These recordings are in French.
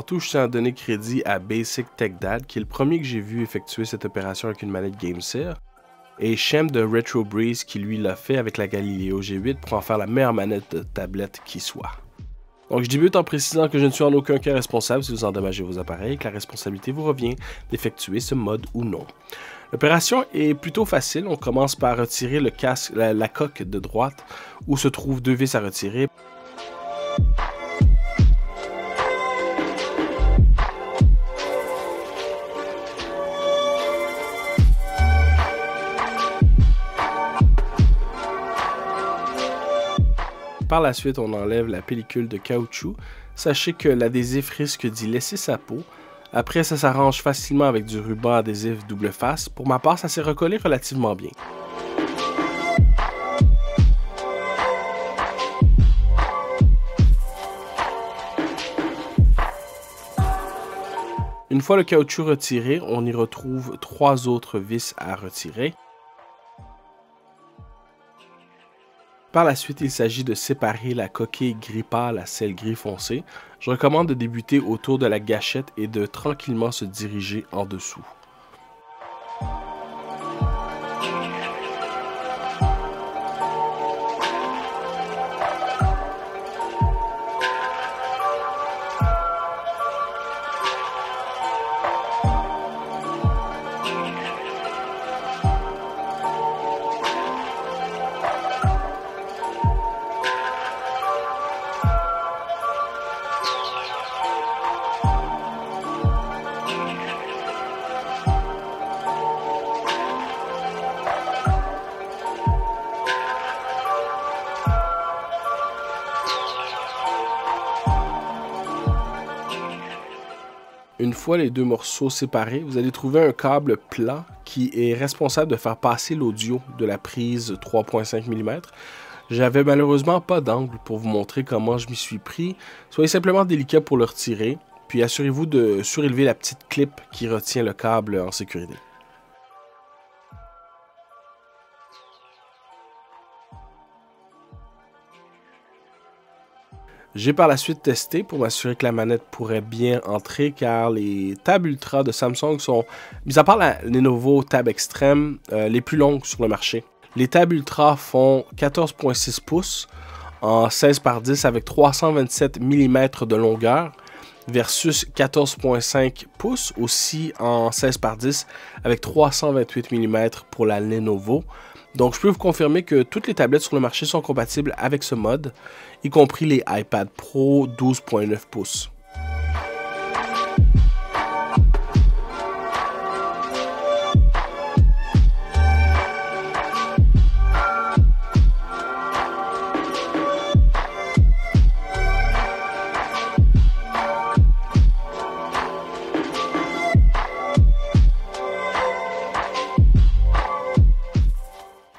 tout, je tiens à donner crédit à Basic Tech Dad, qui est le premier que j'ai vu effectuer cette opération avec une manette GameSir, et Shem de Retro Breeze qui lui l'a fait avec la Galileo G8 pour en faire la meilleure manette de tablette qui soit. Donc je débute en précisant que je ne suis en aucun cas responsable si vous endommagez vos appareils, que la responsabilité vous revient d'effectuer ce mode ou non. L'opération est plutôt facile, on commence par retirer le casque, la coque de droite où se trouvent deux vis à retirer. Par la suite, on enlève la pellicule de caoutchouc. Sachez que l'adhésif risque d'y laisser sa peau. Après, ça s'arrange facilement avec du ruban adhésif double face. Pour ma part, ça s'est recollé relativement bien. Une fois le caoutchouc retiré, on y retrouve 3 autres vis à retirer. Par la suite, il s'agit de séparer la coquille gris pâle à celle gris foncé. Je recommande de débuter autour de la gâchette et de tranquillement se diriger en dessous. Une fois les deux morceaux séparés, vous allez trouver un câble plat qui est responsable de faire passer l'audio de la prise 3.5 mm. J'avais malheureusement pas d'angle pour vous montrer comment je m'y suis pris. Soyez simplement délicat pour le retirer, puis assurez-vous de surélever la petite clip qui retient le câble en sécurité. J'ai par la suite testé pour m'assurer que la manette pourrait bien entrer car les tables Ultra de Samsung sont, mis à part la Lenovo Tab Extreme, les plus longues sur le marché. Les tables Ultra font 14.6 pouces en 16 par 10 avec 327 mm de longueur versus 14.5 pouces aussi en 16 par 10 avec 328 mm pour la Lenovo. Donc, je peux vous confirmer que toutes les tablettes sur le marché sont compatibles avec ce mode, y compris les iPad Pro 12.9 pouces.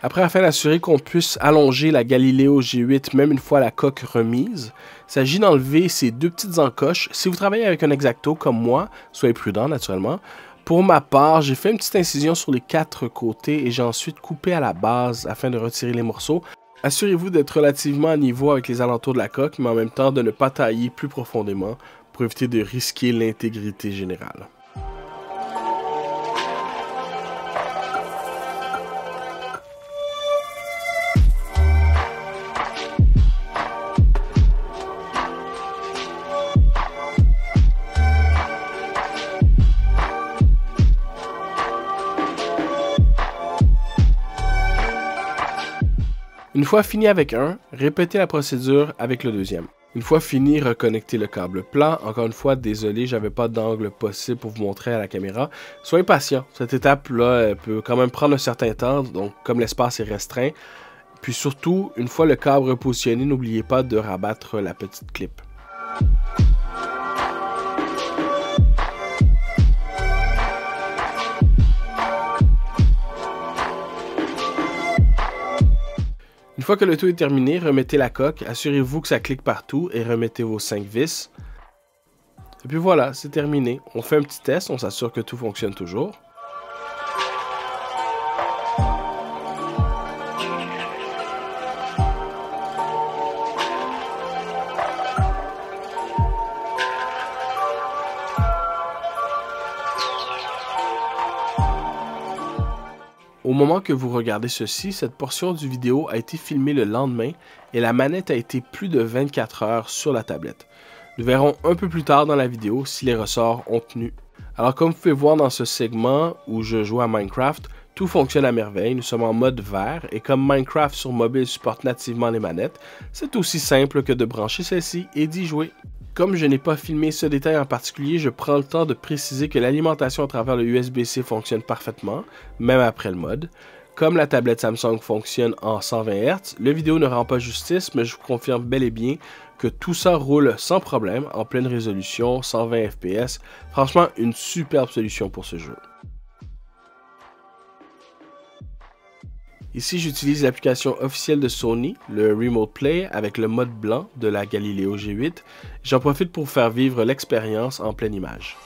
Après, afin d'assurer qu'on puisse allonger la Galileo G8 même une fois la coque remise, il s'agit d'enlever ces deux petites encoches. Si vous travaillez avec un X-Acto comme moi, soyez prudent naturellement. Pour ma part, j'ai fait une petite incision sur les 4 côtés et j'ai ensuite coupé à la base afin de retirer les morceaux. Assurez-vous d'être relativement à niveau avec les alentours de la coque, mais en même temps de ne pas tailler plus profondément pour éviter de risquer l'intégrité générale. Une fois fini avec un, répétez la procédure avec le deuxième. Une fois fini, reconnectez le câble plat. Encore une fois, désolé, j'avais pas d'angle possible pour vous montrer à la caméra. Soyez patient, cette étape-là peut quand même prendre un certain temps, donc comme l'espace est restreint. Puis surtout, une fois le câble repositionné, n'oubliez pas de rabattre la petite clip. Une fois que le tout est terminé, remettez la coque, assurez-vous que ça clique partout et remettez vos 5 vis. Et puis voilà, c'est terminé. On fait un petit test, on s'assure que tout fonctionne toujours. Au moment que vous regardez ceci, cette portion du vidéo a été filmée le lendemain et la manette a été plus de 24 heures sur la tablette. Nous verrons un peu plus tard dans la vidéo si les ressorts ont tenu. Alors comme vous pouvez voir dans ce segment où je joue à Minecraft, tout fonctionne à merveille, nous sommes en mode vert et comme Minecraft sur mobile supporte nativement les manettes, c'est aussi simple que de brancher celle-ci et d'y jouer. Comme je n'ai pas filmé ce détail en particulier, je prends le temps de préciser que l'alimentation à travers le USB-C fonctionne parfaitement, même après le mode. Comme la tablette Samsung fonctionne en 120 Hz, la vidéo ne rend pas justice, mais je vous confirme bel et bien que tout ça roule sans problème, en pleine résolution, 120 fps. Franchement, une superbe solution pour ce jeu. Ici, j'utilise l'application officielle de Sony, le Remote Play, avec le mode blanc de la Galileo G8. J'en profite pour faire vivre l'expérience en pleine image.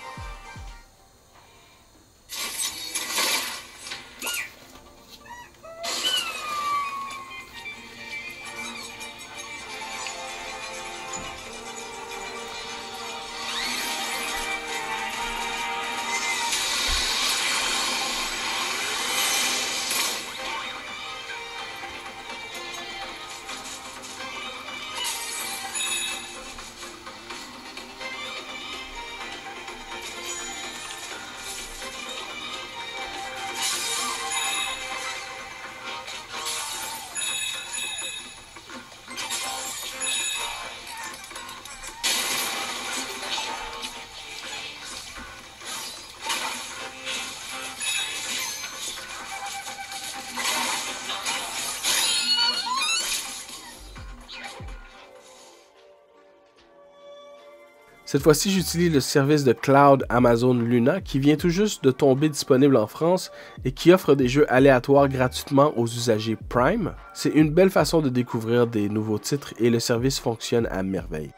Cette fois-ci, j'utilise le service de cloud Amazon Luna qui vient tout juste de tomber disponible en France et qui offre des jeux aléatoires gratuitement aux usagers Prime. C'est une belle façon de découvrir des nouveaux titres et le service fonctionne à merveille.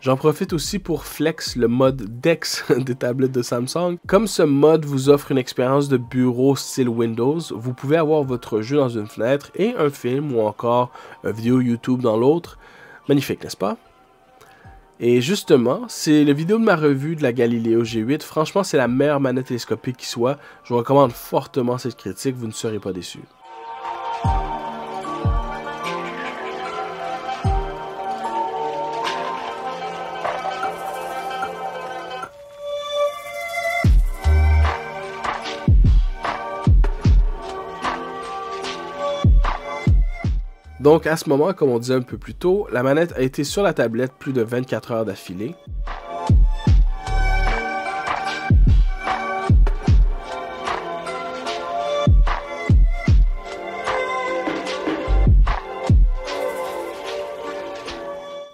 J'en profite aussi pour flex le mode DeX des tablettes de Samsung. Comme ce mode vous offre une expérience de bureau style Windows, vous pouvez avoir votre jeu dans une fenêtre et un film ou encore une vidéo YouTube dans l'autre. Magnifique, n'est-ce pas? Et justement, c'est la vidéo de ma revue de la Galileo G8. Franchement, c'est la meilleure manette télescopique qui soit. Je vous recommande fortement cette critique, vous ne serez pas déçus. Donc à ce moment, comme on disait un peu plus tôt, la manette a été sur la tablette plus de 24 heures d'affilée.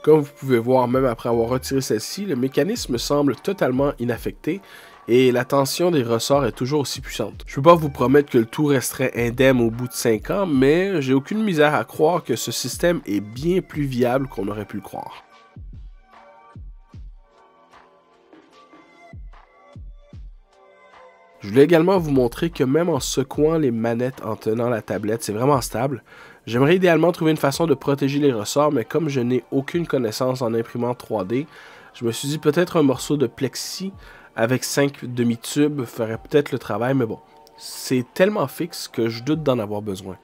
Comme vous pouvez voir, même après avoir retiré celle-ci, le mécanisme semble totalement inaffecté et la tension des ressorts est toujours aussi puissante. Je ne peux pas vous promettre que le tout resterait indemne au bout de 5 ans, mais j'ai aucune misère à croire que ce système est bien plus viable qu'on aurait pu le croire. Je voulais également vous montrer que même en secouant les manettes en tenant la tablette, c'est vraiment stable. J'aimerais idéalement trouver une façon de protéger les ressorts, mais comme je n'ai aucune connaissance en imprimante 3D, je me suis dit peut-être un morceau de plexi avec 5 demi-tubes ferait peut-être le travail, mais bon, c'est tellement fixe que je doute d'en avoir besoin.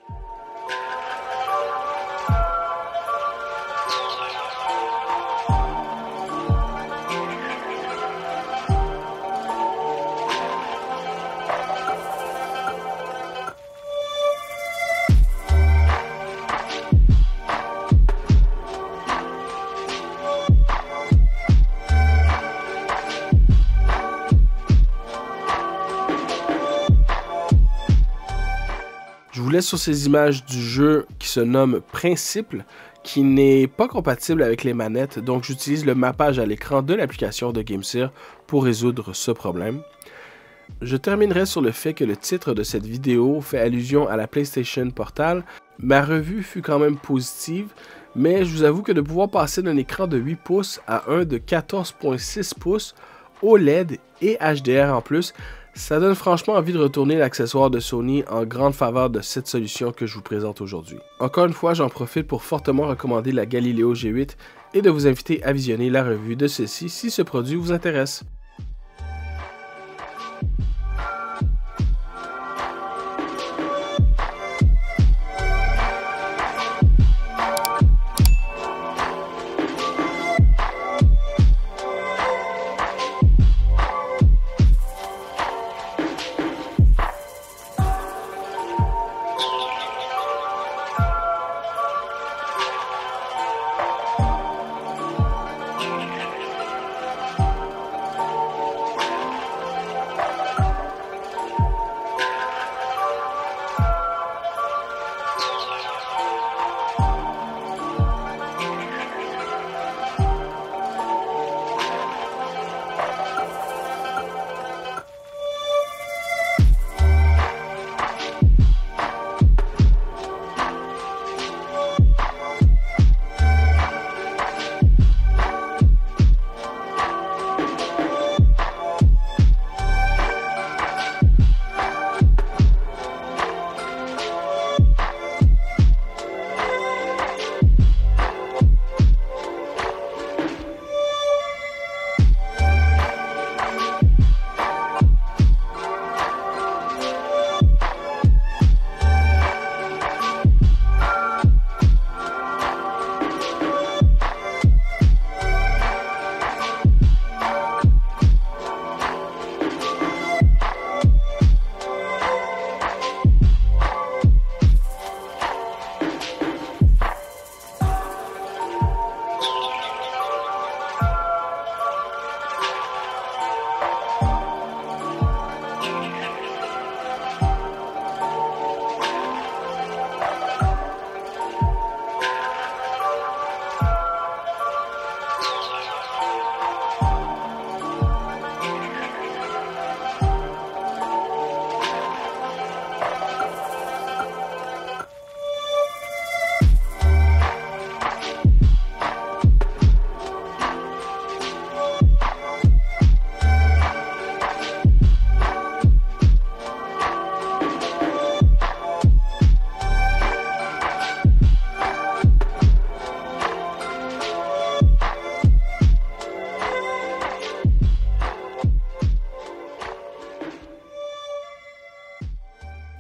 Je vous laisse sur ces images du jeu qui se nomme Principle, qui n'est pas compatible avec les manettes, donc j'utilise le mappage à l'écran de l'application de GameSir pour résoudre ce problème. Je terminerai sur le fait que le titre de cette vidéo fait allusion à la PlayStation Portal. Ma revue fut quand même positive, mais je vous avoue que de pouvoir passer d'un écran de 8 pouces à un de 14.6 pouces OLED et HDR en plus, Ça donne franchement envie de retourner l'accessoire de Sony en grande faveur de cette solution que je vous présente aujourd'hui. Encore une fois, j'en profite pour fortement recommander la Galileo G8 et de vous inviter à visionner la revue de celle-ci si ce produit vous intéresse.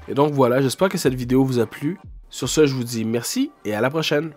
Et donc voilà, j'espère que cette vidéo vous a plu. Sur ce, je vous dis merci et à la prochaine.